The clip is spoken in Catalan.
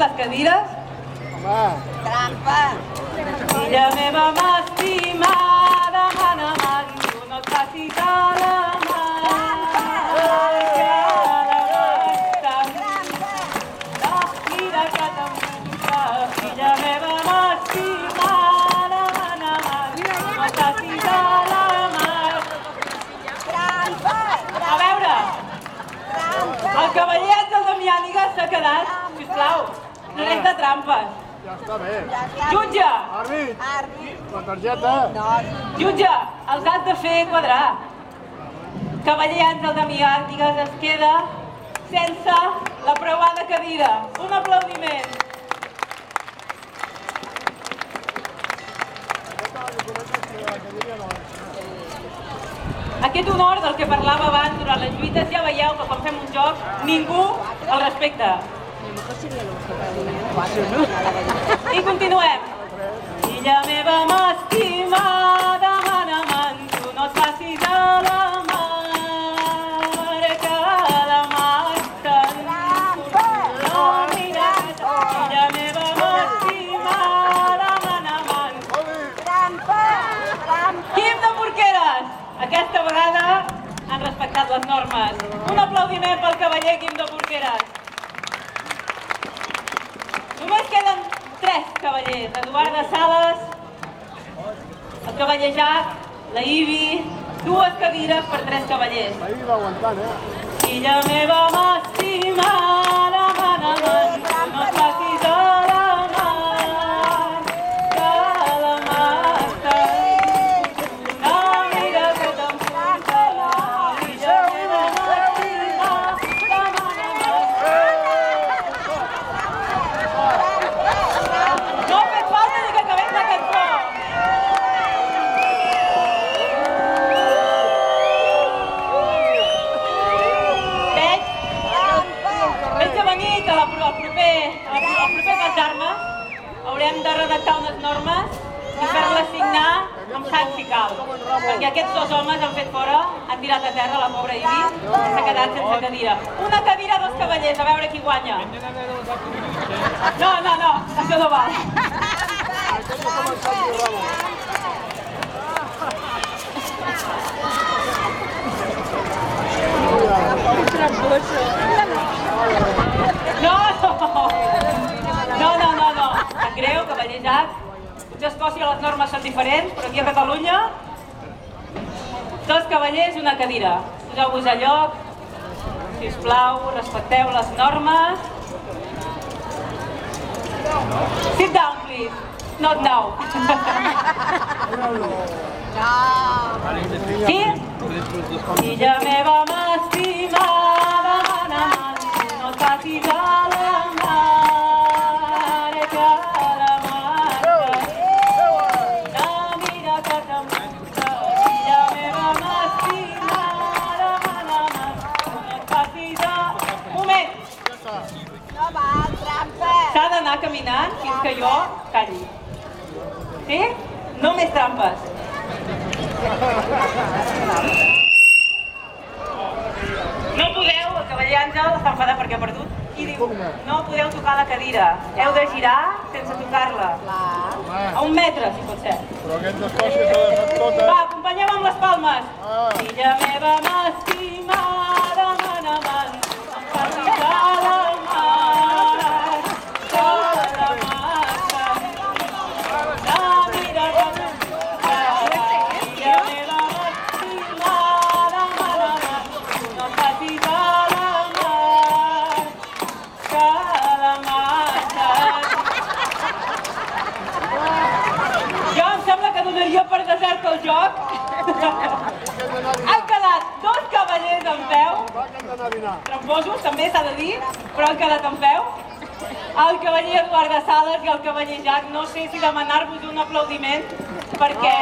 les cadires? Trampa! Filla meva m'estimada, mana, tu no et facis a la mà. Mira que t'empuja, filla meva m'estimada, mana, tu no et facis a la mà. A veure, el cavaller Àngel Damià Nigues s'ha quedat, sisplau, no és de trampes. Ja està bé. Jutge! Àrbit! La targeta! Jutge, els has de fer quadrar. Cavaller Àngel Damià Nigues es queda sense la preuada cadira. Un aplaudiment. Aquest honor del que parlava abans durant les lluites, ja veieu que quan fem un joc ningú el respecta. I continuem. Filla meva m'estimada, mana, tu no et facis a la mar, que la mar no mira. Filla meva m'estimada, mana, Quim de Porqueres! Aquesta vegada han respectat les normes. Un aplaudiment pel cavaller Quim de Porqueres. Només queden 3 cavallers, Eduard de Sales, el cavaller Jac, la Ibi, 2 cadires per 3 cavallers. La Ibi va aguantant, Filla meva m'estimada, mana, no et facis a la mar, que la mar no mira que t'emporta. Filla meva m'estimada, no ha fet falta ni que acabés la cançó. Veig a venir que al proper pas d'armes haurem de redactar unes normes i fer-les signar amb sang si cal. Perquè aquests 2 homes han fet fora, han tirat a terra la pobra Ibi i s'ha quedat sense cadira. Una cadira, 2 cavallers, a veure qui guanya. No, això no val. No. Em greu, cavaller Jac. Potser a Escòcia les normes són diferents, però aquí a Catalunya 2 cavallers i una cadira. Poseu-vos a lloc, sisplau, respecteu les normes. Sit down, please. Not now. Sí? Filla meva m'estimada, mana, no et facis a la mar, que la mar no mira que t'emporta. Filla meva m'estimada, mana, no et facis a... Moment! S'ha d'anar caminant fins que jo calli. Sí? No més trampes. No podeu, el cavaller Àngel està enfadat perquè ha perdut i diu, no podeu tocar la cadira, heu de girar sense tocar-la. A 1 metre, si pot ser. Però aquestes coses s'ha deixat totes. Va, acompanyeu amb les palmes. Filla meva m'estimada, mana, em facis a la mar, que la mar no mira que t'emporta. Filla meva m'estimada, mana, no et facis a la mar, que la mar Jo em sembla que donaria per desert el joc. Han quedat 2 cavallers en peu, tramposos també s'ha de dir, però han quedat en peu. El cavaller Eduard de Sales i el cavaller Jac, no sé si demanar-vos un aplaudiment perquè